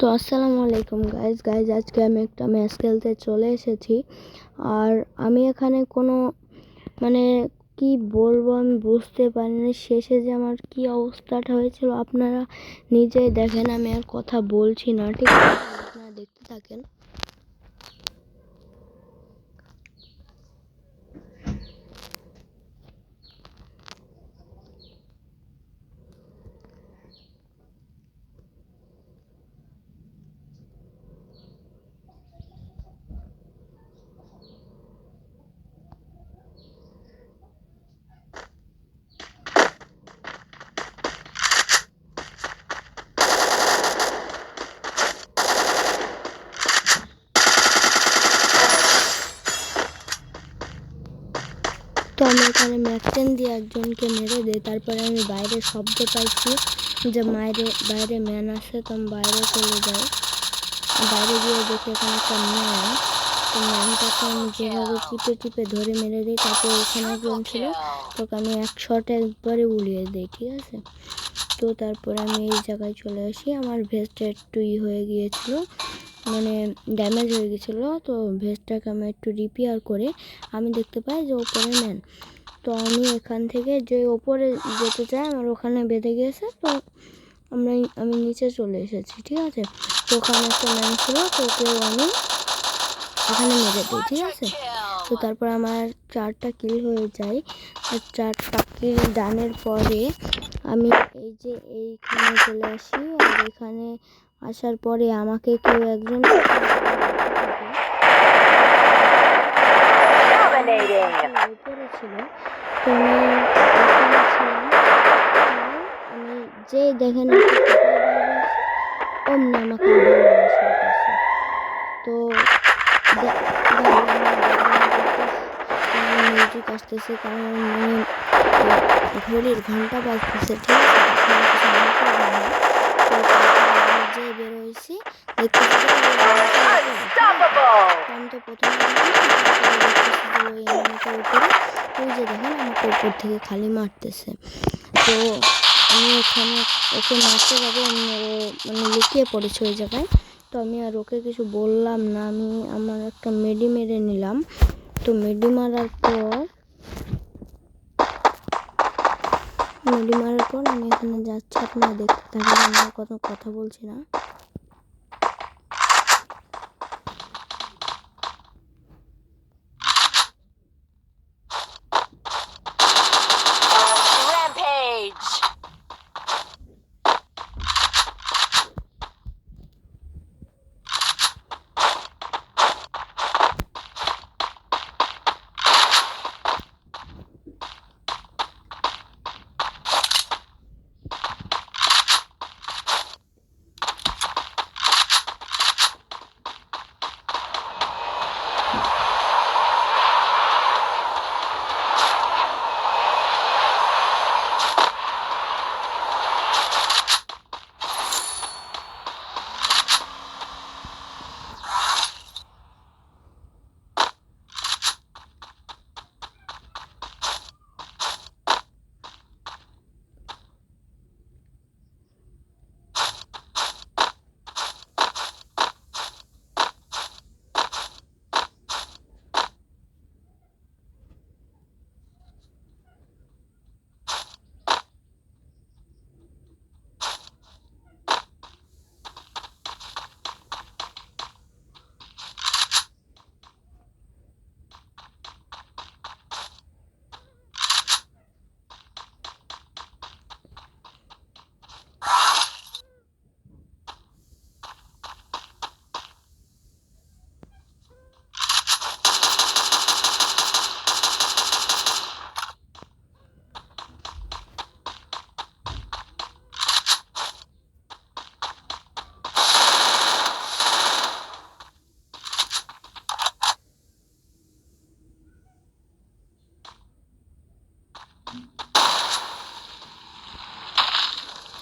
তো আসসালামু আলাইকুম গাইজ আজকে আমি একটা ম্যাচ খেলতে চলে এসেছি। আর আমি এখানে কোনো মানে কি বলবো আমি বুঝতে পারিনি, শেষে যে আমার কি অবস্থাটা হয়েছিল আপনারা নিজেই দেখেন। আমি আর কথা বলছি না, ঠিক আছে? আপনারা দেখতে থাকেন। তো আমি এখানে ম্যাকটেন দিয়ে একজনকে মেরে দিই। তারপরে আমি বাইরে শব্দ পাইছি যে বাইরে ম্যান আছে, তো আমি বাইরে চলে যাই। বাইরে গিয়ে দেখি এখানে একটা ম্যান। তো ম্যানটাকে আমি যেভাবে চিপে ধরে মেরে দিই। তারপর ওখানে একজন ছিল, তোকে আমি এক শটে একবারে উড়িয়ে দিই, ঠিক আছে? তো তারপরে আমি এই জায়গায় চলে আসি। আমার ভেস্টটা একটু হয়ে গিয়েছিল, মানে ড্যামেজ হয়ে গেছিলো। তো ভেস্টটাকে আমি একটু রিপেয়ার করে আমি দেখতে পাই যে ওপরে ম্যান। তো আমি এখান থেকে যে ওপরে যেতে চাই, আমার ওখানে বেঁধে গিয়েছে। তো আমি নিচে চলে এসেছি, ঠিক আছে? তো ওখানে একটা ম্যান ছিল, তো ওকেও আমি ওখানে মেরে দিই, ঠিক আছে? তো তারপর আমার 4টা কিল হয়ে যায়। 4টা কিল ডানের পরে আমি এই যে এইখানে চলে আসি। আর এখানে আসার পরে আমাকে কেউ একজন উপরে ছিল, তো আমি যে দেখেন অমনি আমাকে শুরু করছে। তো মিউজিক আসতেছে, কারণ মানে ঘড়ির ঘন্টা বাজতেছে, ঠিক আছে? যে বের হয়েছি দেখতেছি আমি তো প্রথমে ওই যে দেখেন আমাকে উপর থেকে খালি মারতেছে। তো আমি এখানে ওকে মারতে যাবো, মানে লুকিয়ে পড়েছে ওই জায়গায়। তো আমি আর ওকে কিছু বললাম না, আমি আমার একটা মেডি মেরে নিলাম। তো মেডি মারার পর আমি এখানে যাচ্ছি, আপনারা দেখতে থাকেন, আমি কথা বলছি না।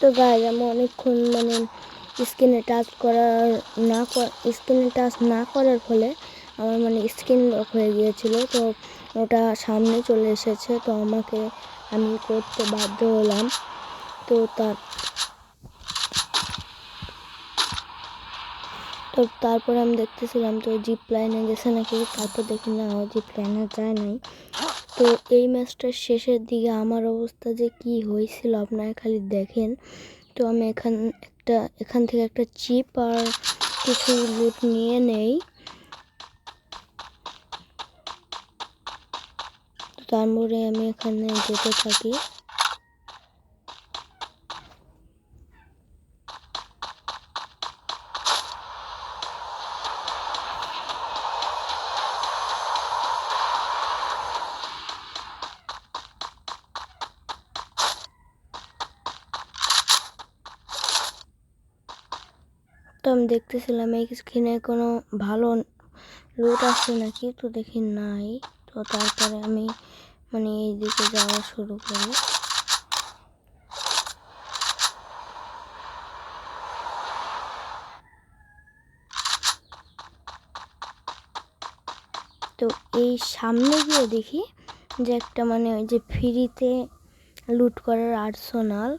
তো গাইজ আমি অনেকক্ষণ মানে স্ক্রিনে টাচ না করার ফলে আমার মানে স্ক্রিন লক হয়ে গিয়েছিল। তো ওটা সামনে চলে এসেছে, তো আমি করতে বাধ্য হলাম। তো তো তারপরে আমি দেখতেছিলাম তো জিপ লাইনে গেছে নাকি, তারপর দেখি না ও জিপ লাইনে যায় নাই। তো এই ম্যাচটার শেষের দিকে আমার অবস্থা যে কি হয়েছিল আপনারা খালি দেখেন। তো আমি এখান থেকে একটা চিপ আর কিছু লুট নিয়ে নেই। তারপরে আমি এখানে যেতে থাকি। তো আমি দেখতেছিলাম এই স্ক্রিনে কোনো ভালো লুট আছে নাকি, তো দেখি নাই। তো তারপরে আমি মানে এই দিকে যাওয়া শুরু করি। তো এই সামনে গিয়ে দেখি যে একটা মানে ওই যে ফ্রিতে লুট করার আর্সেনাল।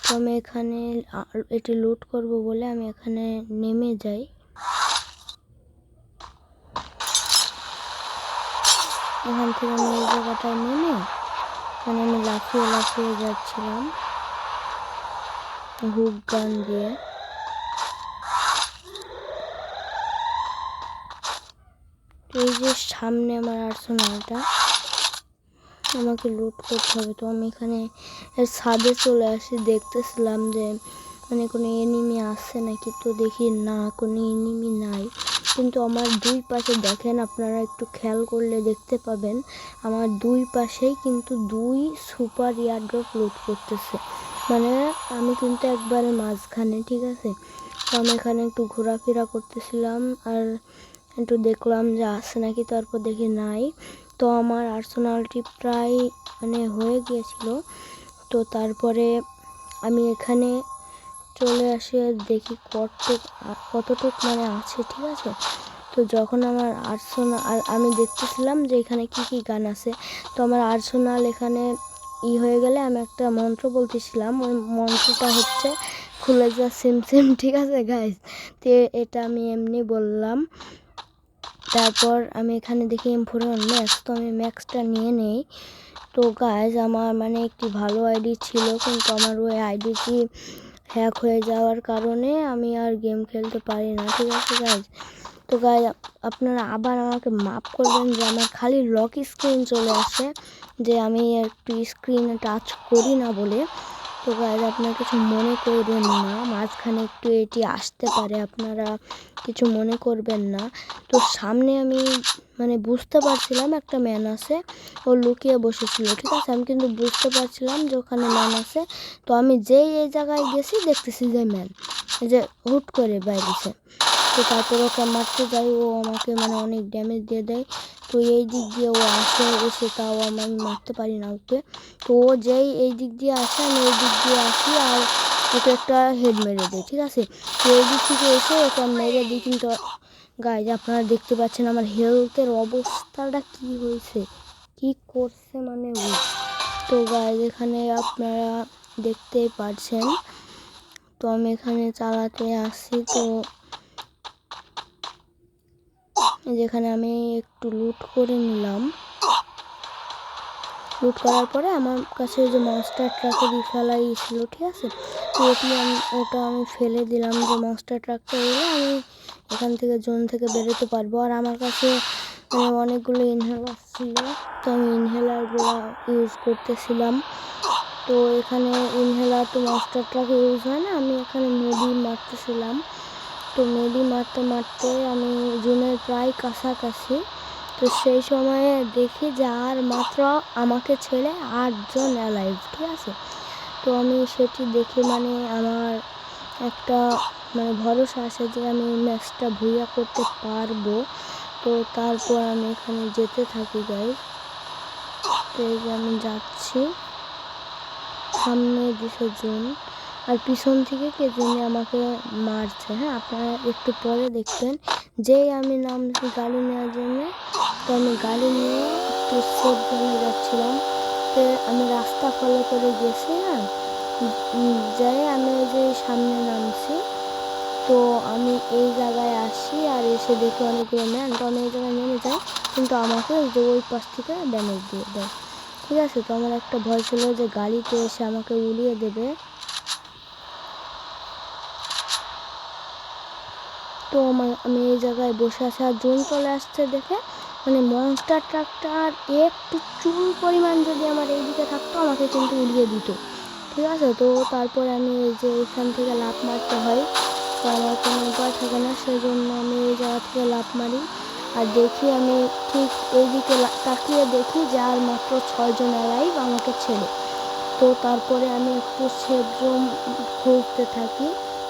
তো আমি এখানে এটি লুট করব বলে আমি এখানে নেমে যাই। এখান থেকে আমি এই জায়গাটায় নেমে মানে আমি লাফিয়ে যাচ্ছিলাম হুক গান দিয়ে। এই যে সামনে আমার আর্সেনালটা, আমাকে লুট করতে হবে। তো আমি এখানে ছাদে চলে আসি, দেখতেছিলাম যে মানে কোনো এনিমি আসছে নাকি। তো দেখি না, কোনো এনিমি নাই। কিন্তু আমার দুই পাশে দেখেন, আপনারা একটু খেয়াল করলে দেখতে পাবেন আমার দুই পাশেই কিন্তু 2 সুপার এয়ারড্রপ লুট করতেছে। মানে আমি কিন্তু একবারে মাঝখানে, ঠিক আছে। তো আমি এখানে একটু ঘোরাফেরা করতেছিলাম আর একটু দেখলাম যে আসছে নাকি, তারপর দেখি নাই। তো আমার আর্সেনালটি প্রায় মানে হয়ে গিয়েছিল। তো তারপরে আমি এখানে চলে আসি আর দেখি কতটুক মানে আছে, ঠিক আছে। তো যখন আমার আর্সেনাল আমি দেখতেছিলাম যে এখানে কি কি গান আছে। তো আমার আর্সেনাল এখানে হয়ে গেলে আমি একটা মন্ত্র বলতেছিলাম, ওই মন্ত্রটা হচ্ছে খুলে যা সিম সিম, ঠিক আছে গাইজ। তো এটা আমি এমনি বললাম। তারপর আমি এখানে দেখি M4 ম্যাক্স, তো আমি ম্যাক্সটা নিয়ে নেই। তো গাইজ আমার মানে একটি ভালো আইডি ছিল, কিন্তু আমার ওই আইডিটি হ্যাক হয়ে যাওয়ার কারণে আমি আর গেম খেলতে পারি না, ঠিক আছে গাইজ। তো গাইজ আপনারা আবার আমাকে মাফ করবেন যে আমার খালি লক স্ক্রিন চলে আসে, যে আমি একটু স্ক্রিনে টাচ করি না বলে। তো গাইজ আপনারা কিছু মনে করবেন না, মাঝখানে একটু এটি আসতে পারে, আপনারা কিছু মনে করবেন না। তো সামনে আমি মানে বুঝতে পারছিলাম একটা ম্যান আছে, ও লুকিয়ে বসেছিল, ঠিক আছে। আমি কিন্তু বুঝতে পারছিলাম যে ওখানে ম্যান আছে। তো আমি যেই এই জায়গায় গেছি দেখতেছি যে ম্যান যে হুট করে বাইরেছে। তো তারপর ওকে মারতে যাই, ও আমাকে মানে অনেক ড্যামেজ দিয়ে দেয়। তো এই দিক দিয়ে ও এসে তাও আমি মারতে পারি না ওকে। তো ও যেই এই দিক দিয়ে আসে, আমি এই দিক দিয়ে আসি আর ওকে একটা হেড মেরে দিই, ঠিক আছে। তো এই দিক থেকে এসে ওকে মেরে দিই। কিন্তু গাইজ আপনারা দেখতে পাচ্ছেন আমার হেলথের অবস্থাটা কি হয়েছে, কি করছে মানে ও। তো গাইজ এখানে আপনারা দেখতেই পাচ্ছেন। তো আমি এখানে চালাতে আসছি। তো যেখানে আমি একটু লুট করে নিলাম, লুট করার পরে আমার কাছে যে মনস্টার ট্রাকের ফেলাই ছিল, ঠিক আছে। তো ওটা আমি ফেলে দিলাম, যে মনস্টার ট্রাকটা এলে আমি এখান থেকে জোন থেকে বেরোতে পারবো। আর আমার কাছে মানে অনেকগুলো ইনহেলার ছিল, তো আমি ইনহেলারগুলো ইউজ করতেছিলাম। তো এখানে ইনহেলার তো মনস্টার ট্রাকে ইউজ হয় না, আমি এখানে মেডি মারতেছিলাম। তো মেডি মারতে মারতে আমি জোনের প্রায় কাছাকাছি। তো সেই সময়ে দেখি যে আর মাত্র আমাকে ছেড়ে 8 জন অ্যালাইভ, ঠিক আছে। তো আমি সেটি দেখে মানে আমার একটা মানে ভরসা আছে যে আমি ম্যাচটা ভুইয়া করতে পারবো। তো তারপর আমি এখানে যেতে থাকি গাইজ। তো এই যে আমি যাচ্ছি, সামনে দিছে জোন আর পিছন থেকে কে জানি আমাকে মারছে। হ্যাঁ, আপনারা একটু পরে দেখবেন। যেই আমি নামছি গাড়ি নেওয়ার জন্য, তো আমি গাড়ি নিয়ে একটু সেফ জোনে যাচ্ছিলাম। তো আমি রাস্তা ফলো করে গেছি, হ্যাঁ, যাই আমি ওই যে সামনে নামছি। তো আমি এই জায়গায় আসি আর এসে দেখি অনেকগুলো ম্যান, তো আমি এই জায়গায় নেমে যাই, কিন্তু আমাকে যে ওই পাশ থেকে ড্যামেজ দিয়ে দেয়। ঠিক আছে, তো আমার একটা ভয় ছিল যে গাড়িতে এসে আমাকে উড়িয়ে দেবে। তো আমি এই জায়গায় বসে আছি আর জুন চলে আসছে দেখে, মানে মনস্টার ট্রাকটার একটু চুল পরিমাণ যদি আমার এইদিকে থাকতো আমাকে কিন্তু উড়িয়ে দিত। ঠিক আছে, তো তারপরে আমি এই যে এখান থেকে লাফ মারতে হয়, তো আমার কোনো উপায় থাকে না, সেজন্য আমি এই জায়গা থেকে লাফ মারি। আর দেখি আমি ঠিক এইদিকে তাকিয়ে দেখি যে আর মাত্র 6 জন অ্যালাইভ আমাকে ছেড়ে। তো তারপরে আমি একটু সেফ জোন খুঁজতে থাকি,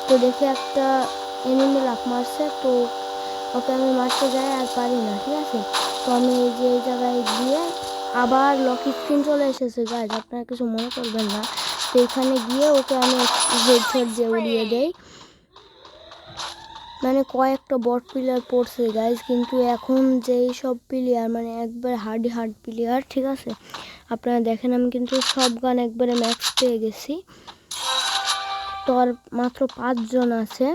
তো দেখি একটা এনিমি লাফ মারছে, তো ওকে আমি মারতে যাই আর পারি না। ঠিক আছে, তো আমি এই যে এই জায়গায় গিয়ে আবার লক স্ক্রিন চলে এসেছে গাইজ, আপনারা কিছু মনে করবেন না। তো এখানে গিয়ে ওকে আমি হেডশট দিয়ে উড়িয়ে দেই। মানে কয়েকটা বট প্লেয়ার পড়ছে গাইজ, কিন্তু এখন যেই সব প্লেয়ার মানে একবার হার্ড প্লেয়ার। ঠিক আছে, আপনারা দেখেন আমি কিন্তু সব গান একবারে ম্যাক্স পেয়ে গেছি। তো আর মাত্র 5 জন আছে,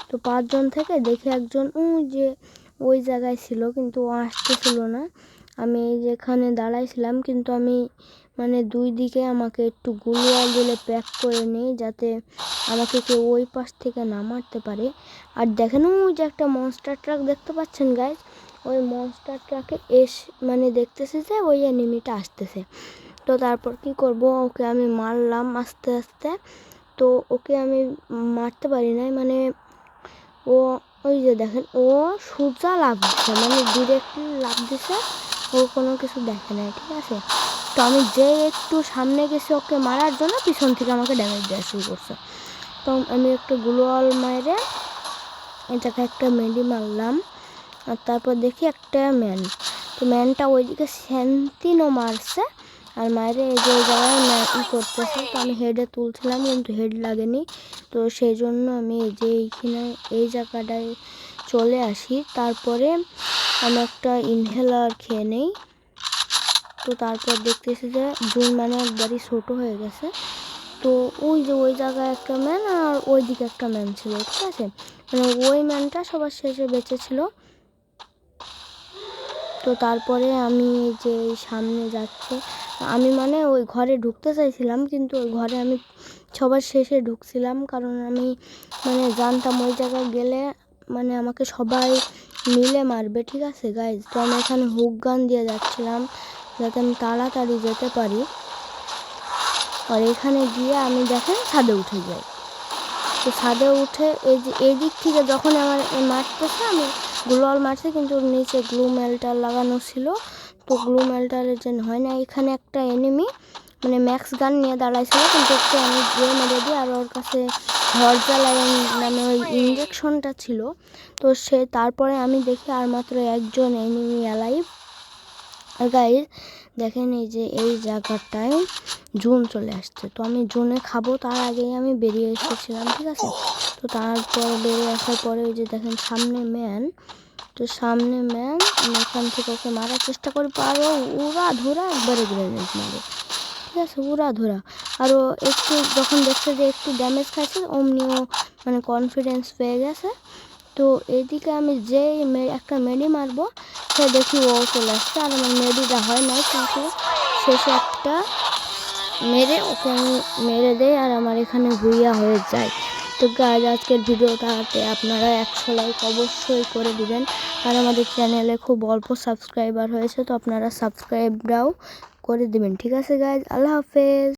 তো 5 জন থেকে দেখে একজন যে ওই জায়গায় ছিল কিন্তু ও আসতেছিল না। আমি যেখানে দাঁড়াইছিলাম কিন্তু আমি মানে দুই দিকে আমাকে একটু গুলিয়াল দিলে প্যাক করে নিই, যাতে আমাকে কেউ ওই পাশ থেকে না মারতে পারে। আর দেখেন ওই যে একটা মনস্টার ট্রাক দেখতে পাচ্ছেন গাইজ, ওই মনস্টার ট্রাকে মানে দেখতেছি যে ওই এনিমিটা আসতেছে। তো তারপর কি করব, ওকে আমি মারলাম আস্তে আস্তে। তো ওকে আমি মারতে পারি নাই, মানে ও ওই যে দেখেন ও সোজা লাফ দিচ্ছে, মানে ডিরেক্টলি লাফ দিচ্ছে, ও কোনো কিছু দেখে নাই। ঠিক আছে, তো আমি যে একটু সামনে গেছি ওকে মারার জন্য, পিছন থেকে আমাকে ড্যামেজ দেওয়া শুরু করছে। তো আমি একটু গ্লোয়াল মারে এটাকে একটা মেডি মারলাম। আর তারপর দেখি একটা ম্যান, তো ম্যানটা ওইদিকে সেন্তিনও মারছে আর মায়ের এই যে জায়গায় করতেছে। তো আমি হেডে তুলছিলাম কিন্তু হেড লাগেনি, তো সেই জন্য আমি এই যে এইখানে এই জায়গাটায় চলে আসি। তারপরে আমি একটা ইনহেলার খেয়ে নেই। তো তারপর দেখতেছি যে জুন মানে একবারই ছোটো হয়ে গেছে। তো ওই যে ওই জায়গায় একটা ম্যান আর ওই দিকে একটা ম্যান ছিল। ঠিক আছে, মানে ওই ম্যানটা সবার শেষে বেঁচে ছিল। তো তারপরে আমি যে সামনে যাচ্ছি, আমি মানে ওই ঘরে ঢুকতে চাইছিলাম, কিন্তু ওই ঘরে আমি সবার শেষে ঢুকছিলাম, কারণ আমি মানে জানতাম ওই জায়গায় গেলে মানে আমাকে সবাই মিলে মারবে। ঠিক আছে গাইজ, তো আমি এখানে হুক গান দিয়ে যাচ্ছিলাম যাতে আমি তাড়াতাড়ি যেতে পারি। আর এখানে গিয়ে আমি দেখেন ছাদে উঠে যাই। তো ছাদে উঠে এই যে এই দিক থেকে যখন আমার মারতেছে, আমি গ্লোয়াল মারছে কিন্তু নিচে গ্লু মেল্টার লাগানো ছিল, তো গ্লু মেল্টারের জন্য হয় না। এখানে একটা এনিমি মানে ম্যাক্স গান নিয়ে দাঁড়াইছিল, কিন্তু একটু আমি গিয়ে মেরে দিই, আর ওর কাছে হরজা লাইন নামে ওই ইঞ্জেকশনটা ছিল। তো তারপরে আমি দেখি আর মাত্র একজন এনিমি অ্যালাইভ। আর গাইজ দেখেন এই যে এই জায়গাটায় জুন চলে আসছে, তো আমি জুনে খাবো তার আগেই আমি বেরিয়ে এসেছিলাম। ঠিক আছে, তো তারপর বেরিয়ে আসার পরে ওই যে দেখেন সামনে ম্যান, তো সামনে ম্যান আমি এখান থেকে ওকে মারার চেষ্টা করি, পারো উড়া ধরা একবারে গ্রেনেড মারে। ঠিক আছে, উড়া ধরা। আরও একটু যখন দেখছে যে একটু ড্যামেজ খাইছে অমনিও মানে কনফিডেন্স পেয়ে গেছে। তো এইদিকে আমি যে একটা মেডি মারবো, সে দেখি ও চলে আসছে, আর আমার মেডিটা হয় নাই, কিন্তু শেষে একটা মেরে ওকে আমি মেরে দেই আর আমার এখানে ভুইয়া হয়ে যায়। তো গাইজ আজকের ভিডিওটাতে আপনারা 100 লাইক অবশ্যই করে দিবেন, আর আমাদের চ্যানেলে খুব অল্প সাবস্ক্রাইবার হয়েছে, তো আপনারা সাবস্ক্রাইবটাও করে দিবেন। ঠিক আছে গাইজ, আল্লাহ হাফেজ।